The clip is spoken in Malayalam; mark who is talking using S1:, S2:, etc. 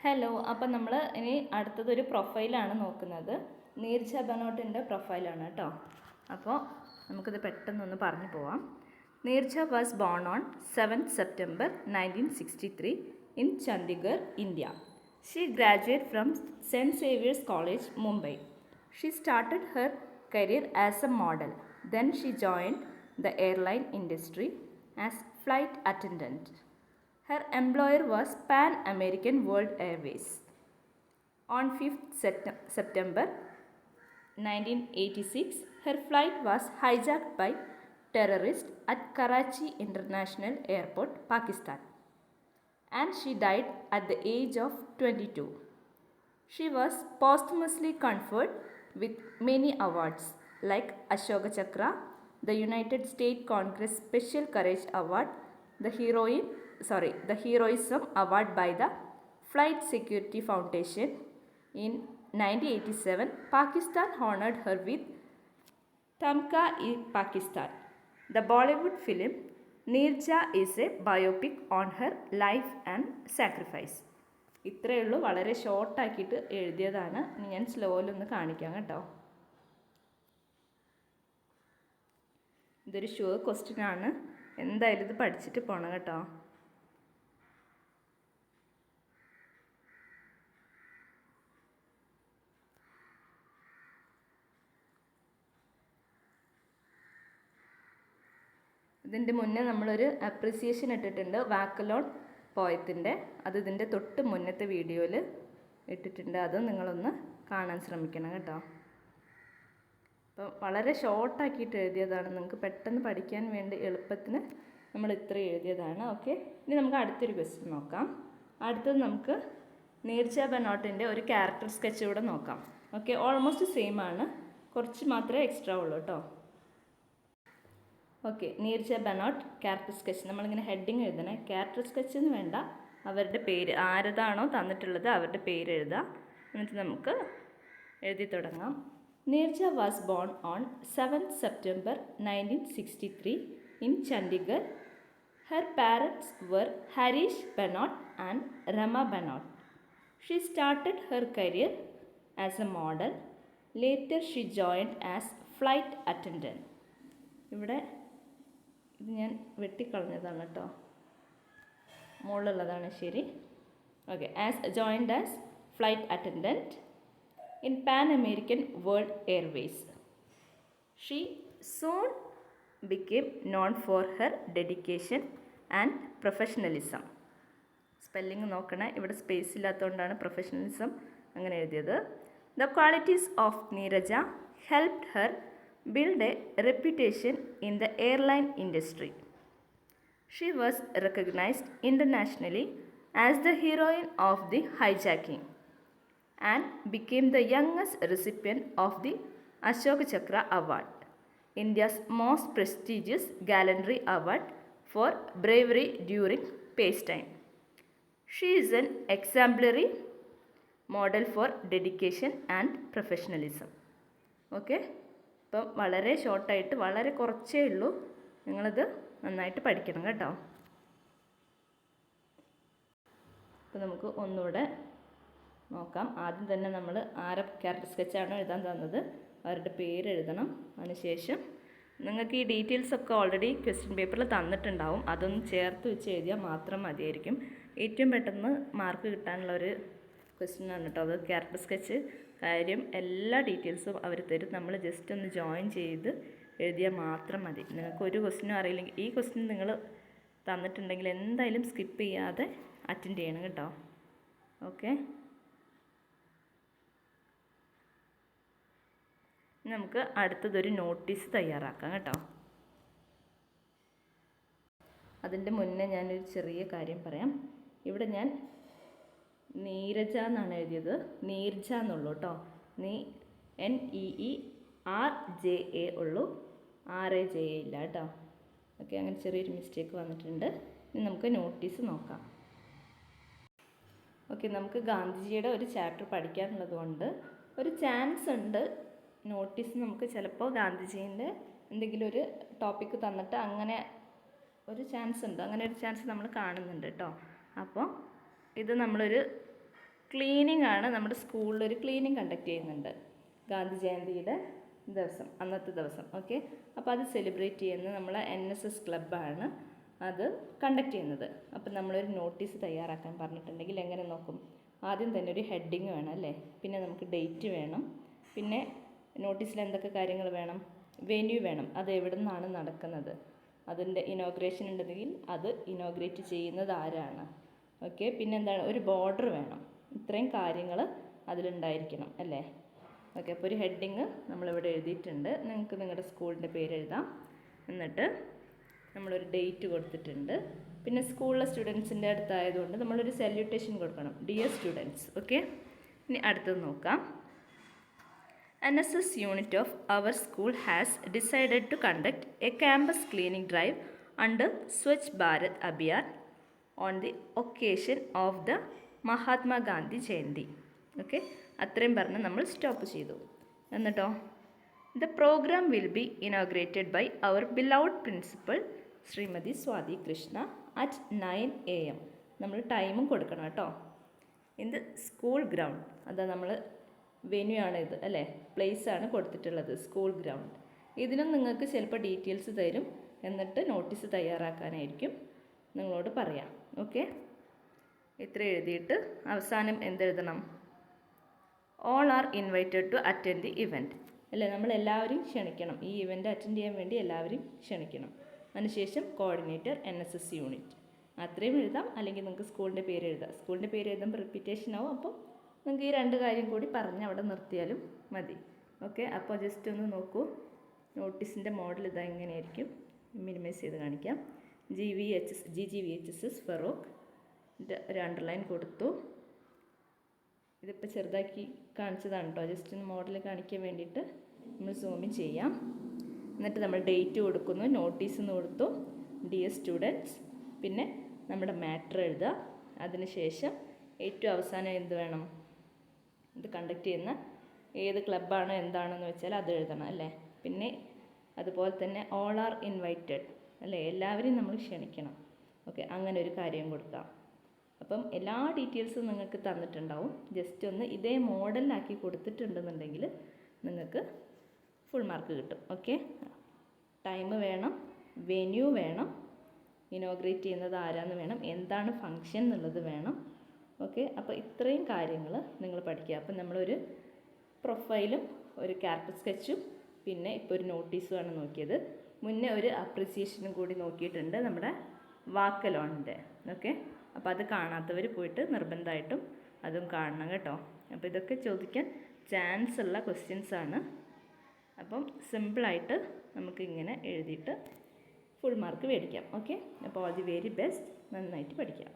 S1: ഹലോ, അപ്പം നമ്മൾ ഇനി അടുത്തതൊരു പ്രൊഫൈലാണ് നോക്കുന്നത്. നീർജ ബനോട്ടിൻ്റെ പ്രൊഫൈലാണ് കേട്ടോ. അപ്പോൾ നമുക്കിത് പെട്ടെന്നൊന്ന് പറഞ്ഞു പോവാം. Neerja was born on 7th September 1963 in Chandigarh, India. She graduated from St. Xavier's College, Mumbai. She started her career as a model. Then she joined the airline industry as flight attendant. Her employer was Pan American World Airways. On 5th September 1986, her flight was hijacked by terrorists at Karachi International Airport, Pakistan, and she died at the age of 22. She was posthumously conferred with many awards like Ashoka Chakra, the United States Congress Special Courage Award, the Heroism Award by the Flight Security Foundation. In 1987, Pakistan honored her with Tamka-e-Pakistan. The Bollywood film Neerja is a biopic on her life and sacrifice. ഇത്രയേ ഉള്ളൂ, വളരെ ഷോർട്ടാക്കിയിട്ട് എഴുതിയതാണ്. ഇനി ഞാൻ സ്ലോയിലൊന്ന് കാണിക്കാം കേട്ടോ. ഇതൊരു ഷുവർ ക്വസ്റ്റ്യൻ ആണ്, എന്തായാലും ഇത് പഠിച്ചിട്ട് പോകണം കേട്ടോ. ഇതിൻ്റെ മുന്നേ നമ്മളൊരു അപ്രിസിയേഷൻ ഇട്ടിട്ടുണ്ട് വാക്കലോൺ പോയത്തിൻ്റെ. അത് ഇതിൻ്റെ തൊട്ട് മുന്നത്തെ വീഡിയോയിൽ ഇട്ടിട്ടുണ്ട്, അതും നിങ്ങളൊന്ന് കാണാൻ ശ്രമിക്കണം കേട്ടോ. അപ്പം വളരെ ഷോർട്ടാക്കിയിട്ട് എഴുതിയതാണ്, നിങ്ങൾക്ക് പെട്ടെന്ന് പഠിക്കാൻ വേണ്ടി എളുപ്പത്തിന് നമ്മൾ ഇത്ര എഴുതിയതാണ്. ഓക്കെ, ഇനി നമുക്ക് അടുത്തൊരു ക്വസ്റ്റ്യൻ നോക്കാം. അടുത്തത് നമുക്ക് നീർജ ബനോട്ടിൻ്റെ ഒരു ക്യാരക്ടർ സ്കെച്ച് കൂടെ നോക്കാം. ഓക്കെ, ഓൾമോസ്റ്റ് സെയിം ആണ്, കുറച്ച് മാത്രമേ എക്സ്ട്രാ ഉള്ളൂ കേട്ടോ. Okay, Neerja Bhanot character sketch. നമ്മളിങ്ങനെ ഹെഡിങ് എഴുതണേ. ക്യാരക്ടർ സ്കെച്ച് എന്ന് വേണ്ട, അവരുടെ പേര് ആരതാണോ തന്നിട്ടുള്ളത് അവരുടെ പേര് എഴുതുക. എന്നിട്ട് നമുക്ക് എഴുതി തുടങ്ങാം. Neerja was born on 7th September 1963 in Chandigarh. Her parents were Harish Banot and Rama Banot. She started her career as a model. Later she joined as flight attendant. ഇവിടെ ഇത് ഞാൻ വെട്ടിക്കളഞ്ഞതാണ് കേട്ടോ, മുകളിലുള്ളതാണ് ശരി. Okay, joined as flight attendant in Pan American World Airways. She soon became known for her dedication and professionalism. Spelling നോക്കണേ, ഇവിടെ സ്പേസ് ഇല്ലാത്തതുകൊണ്ടാണ് പ്രൊഫഷണലിസം അങ്ങനെ എഴുതിയത്. The qualities of Neerja helped her build a reputation in the airline industry. She was recognized internationally as the heroine of the hijacking and became the youngest recipient of the Ashoka Chakra Award, India's most prestigious gallantry award for bravery during peacetime. She is an exemplary model for dedication and professionalism. Okay? അപ്പം വളരെ ഷോർട്ടായിട്ട് വളരെ കുറച്ചേ ഉള്ളൂ, നിങ്ങളിത് നന്നായിട്ട് പഠിക്കണം കേട്ടോ. അപ്പോൾ നമുക്ക് ഒന്നുകൂടെ നോക്കാം. ആദ്യം തന്നെ നമ്മൾ ആരെ ക്യാരക്ടർ സ്കെച്ചാണോ എഴുതാൻ തന്നത് അവരുടെ പേര് എഴുതണം. അതിനുശേഷം നിങ്ങൾക്ക് ഈ ഡീറ്റെയിൽസൊക്കെ ഓൾറെഡി ക്വസ്റ്റ്യൻ പേപ്പറിൽ തന്നിട്ടുണ്ടാവും, അതൊന്ന് ചേർത്ത് വെച്ച് എഴുതിയാൽ മാത്രം മതിയായിരിക്കും. ഏറ്റവും പെട്ടെന്ന് മാർക്ക് കിട്ടാനുള്ളൊരു ക്വസ്റ്റ്യനാണ് കേട്ടോ അത്. ക്യാരക്ടർ സ്കെച്ച് കാര്യം എല്ലാ ഡീറ്റെയിൽസും അവർ തരും, നമ്മൾ ജസ്റ്റ് ഒന്ന് ജോയിൻ ചെയ്ത് എഴുതിയാൽ മാത്രം മതി. നിങ്ങൾക്ക് ഒരു ക്വസ്റ്റ്യനും അറിയില്ലെങ്കിൽ ഈ ക്വസ്റ്റ്യൻ നിങ്ങൾ തന്നിട്ടുണ്ടെങ്കിൽ എന്തായാലും സ്കിപ്പ് ചെയ്യാതെ അറ്റൻഡ് ചെയ്യണം കേട്ടോ. ഓക്കെ, നമുക്ക് അടുത്തതൊരു നോട്ടീസ് തയ്യാറാക്കാം കേട്ടോ. അതിൻ്റെ മുന്നേ ഞാനൊരു ചെറിയ കാര്യം പറയാം. ഇവിടെ ഞാൻ നീരജ എന്നാണ് എഴുതിയത്, നീർജ എന്നുള്ളൂ കേട്ടോ. NEERJA ഉള്ളൂ, RAJA ഇല്ല കേട്ടോ. ഓക്കെ, അങ്ങനെ ചെറിയൊരു മിസ്റ്റേക്ക് വന്നിട്ടുണ്ട്. ഇനി നമുക്ക് നോട്ടീസ് നോക്കാം. ഓക്കെ, നമുക്ക് ഗാന്ധിജിയുടെ ഒരു ചാപ്റ്റർ പഠിക്കാനുള്ളത് കൊണ്ട് ഒരു ചാൻസ് ഉണ്ട് നോട്ടീസ് നമുക്ക് ചിലപ്പോൾ ഗാന്ധിജീൻ്റെ എന്തെങ്കിലും ഒരു ടോപ്പിക്ക് തന്നിട്ട് അങ്ങനെ ഒരു ചാൻസ് ഉണ്ട്, അങ്ങനെ ഒരു ചാൻസ് നമ്മൾ കാണുന്നുണ്ട് കേട്ടോ. അപ്പോൾ ഇത് നമ്മളൊരു ക്ലീനിങ് ആണ്. നമ്മുടെ സ്കൂളിൽ ഒരു ക്ലീനിങ് കണ്ടക്ട് ചെയ്യുന്നുണ്ട് ഗാന്ധി ജയന്തിയുടെ ദിവസം, അന്നത്തെ ദിവസം. ഓക്കെ, അപ്പോൾ അത് സെലിബ്രേറ്റ് ചെയ്യുന്നത് നമ്മളെ NSS ക്ലബ്ബാണ് അത് കണ്ടക്ട് ചെയ്യുന്നത്. അപ്പം നമ്മളൊരു നോട്ടീസ് തയ്യാറാക്കാൻ പറഞ്ഞിട്ടുണ്ടെങ്കിൽ എങ്ങനെ നോക്കും? ആദ്യം തന്നെ ഒരു ഹെഡിങ് വേണം അല്ലേ, പിന്നെ നമുക്ക് ഡേറ്റ് വേണം, പിന്നെ നോട്ടീസിൽ എന്തൊക്കെ കാര്യങ്ങൾ വേണം? വെന്യൂ വേണം, അത് എവിടെ നിന്നാണ് നടക്കുന്നത്, അതിൻ്റെ ഇനോഗ്രേഷൻ ഉണ്ടെങ്കിൽ അത് ഇനോഗ്രേറ്റ് ചെയ്യുന്നത് ആരാണ്. ഓക്കെ, പിന്നെ എന്താണ്? ഒരു ബോർഡർ വേണം. ഇത്രയും കാര്യങ്ങൾ അതിലുണ്ടായിരിക്കണം അല്ലേ. ഓക്കെ, അപ്പോൾ ഒരു ഹെഡിങ് നമ്മളിവിടെ എഴുതിയിട്ടുണ്ട്. നിങ്ങൾക്ക് നിങ്ങളുടെ സ്കൂളിൻ്റെ പേര് എഴുതാം. എന്നിട്ട് നമ്മളൊരു ഡേറ്റ് കൊടുത്തിട്ടുണ്ട്. പിന്നെ സ്കൂളിലെ സ്റ്റുഡൻസിൻ്റെ അടുത്തായതുകൊണ്ട് നമ്മളൊരു സല്യൂട്ടേഷൻ കൊടുക്കണം, ഡിയർ സ്റ്റുഡൻസ്. ഓക്കെ, ഇനി അടുത്തത് നോക്കാം. NSS unit of our school has decided to conduct a campus cleaning drive under Swachh Bharat Abhiyan on the occasion of the Mahatma Gandhi Jayanti. Okay, അത്രയും പറഞ്ഞ് നമ്മൾ സ്റ്റോപ്പ് ചെയ്തു. എന്നിട്ടോ, the programme will be inaugurated by our beloved principal Shrimati Swathi Krishna at 9 AM. നമ്മൾ ടൈമും കൊടുക്കണം കേട്ടോ. ഇൻ ദ സ്കൂൾ ഗ്രൗണ്ട്, അതാ നമ്മൾ വെന്യൂ ആണ് ഇത് അല്ലേ, പ്ലേസ് ആണ് കൊടുത്തിട്ടുള്ളത്, സ്കൂൾ ഗ്രൗണ്ട്. ഇതിനും നിങ്ങൾക്ക് ചിലപ്പോൾ ഡീറ്റെയിൽസ് തരും, എന്നിട്ട് നോട്ടീസ് തയ്യാറാക്കാനായിരിക്കും നിങ്ങളോട് പറയാം. ഓക്കെ, ഇത്ര എഴുതിയിട്ട് അവസാനം എന്തെഴുതണം? All are invited to attend the event അല്ലേ, നമ്മൾ എല്ലാവരും ക്ഷണിക്കണം, ഈ ഇവൻറ്റ് അറ്റൻഡ് ചെയ്യാൻ വേണ്ടി എല്ലാവരും ക്ഷണിക്കണം. അതിനുശേഷം കോർഡിനേറ്റർ NSS യൂണിറ്റ്, അത്രയും എഴുതാം. അല്ലെങ്കിൽ നിങ്ങൾക്ക് സ്കൂളിൻ്റെ പേര് എഴുതാം. സ്കൂളിൻ്റെ പേര് എഴുതുമ്പോൾ റിപ്പീറ്റേഷൻ ആവും, അപ്പോൾ നിങ്ങൾക്ക് ഈ രണ്ട് കാര്യം കൂടി പറഞ്ഞ് അവിടെ നിർത്തിയാലും മതി. ഓക്കെ, അപ്പോൾ ജസ്റ്റ് ഒന്ന് നോക്കൂ. നോട്ടീസിൻ്റെ മോഡൽ ഇതാ ഇങ്ങനെയായിരിക്കും. മിനിമൈസ് ചെയ്ത് കാണിക്കാം. GGVHSS ഫറൂഖ്, ഒരു അണ്ടർലൈൻ കൊടുത്തു. ഇതിപ്പോൾ ചെറുതാക്കി കാണിച്ചതാണ് കേട്ടോ, ജസ്റ്റ് ഒന്ന് മോഡൽ കാണിക്കാൻ വേണ്ടിയിട്ട് നമ്മൾ സൂമിൻ ചെയ്യാം. എന്നിട്ട് നമ്മൾ ഡേറ്റ് കൊടുക്കുന്നു, നോട്ടീസ് എന്ന് കൊടുത്തു, ഡിയർ സ്റ്റുഡൻസ്, പിന്നെ നമ്മുടെ മാറ്റർ എഴുതുക. അതിനുശേഷം ഏറ്റവും അവസാനം എന്ത് വേണം? ഇത് കണ്ടക്ട് ചെയ്യുന്ന ഏത് ക്ലബ്ബാണ് എന്താണെന്ന് വെച്ചാൽ അത് എഴുതണം അല്ലേ. പിന്നെ അതുപോലെ തന്നെ ഓൾ ആർ ഇൻവൈറ്റഡ് അല്ലേ, എല്ലാവരെയും നമ്മൾ ക്ഷണിക്കണം. ഓക്കെ, അങ്ങനെ ഒരു കാര്യം കൊടുക്കാം. അപ്പം എല്ലാ ഡീറ്റെയിൽസും നിങ്ങൾക്ക് തന്നിട്ടുണ്ടാവും. ജസ്റ്റ് ഒന്ന് ഇതേ മോഡലിലാക്കി കൊടുത്തിട്ടുണ്ടെന്നുണ്ടെങ്കിൽ നിങ്ങൾക്ക് ഫുൾ മാർക്ക് കിട്ടും. ഓക്കെ, ടൈം വേണം, വെന്യൂ വേണം, ഇനോഗ്രേറ്റ് ചെയ്യുന്നത് ആരാന്ന് വേണം, എന്താണ് ഫങ്ഷൻ എന്നുള്ളത് വേണം. ഓക്കെ, അപ്പോൾ ഇത്രയും കാര്യങ്ങൾ നിങ്ങൾ പഠിക്കുക. അപ്പം നമ്മളൊരു പ്രൊഫൈലും ഒരു ക്യാരക്ടർ സ്കെച്ചും പിന്നെ ഇപ്പോൾ ഒരു നോട്ടീസുമാണ് നോക്കിയത്. മുന്നേ ഒരു അപ്രിസിയേഷനും കൂടി നോക്കിയിട്ടുണ്ട് നമ്മുടെ വാക്കലോണിൻ്റെ. ഓക്കെ, അപ്പോൾ അത് കാണാത്തവർ പോയിട്ട് നിർബന്ധമായിട്ടും അതും കാണണം കേട്ടോ. അപ്പോൾ ഇതൊക്കെ ചോദിക്കാൻ ചാൻസ് ഉള്ള ക്വസ്റ്റ്യൻസാണ്. അപ്പം സിമ്പിളായിട്ട് നമുക്കിങ്ങനെ എഴുതിയിട്ട് ഫുൾ മാർക്ക് മേടിക്കാം. ഓക്കെ, അപ്പോൾ ഓൾ ദി വെരി ബെസ്റ്റ്, നന്നായിട്ട് പഠിക്കാം.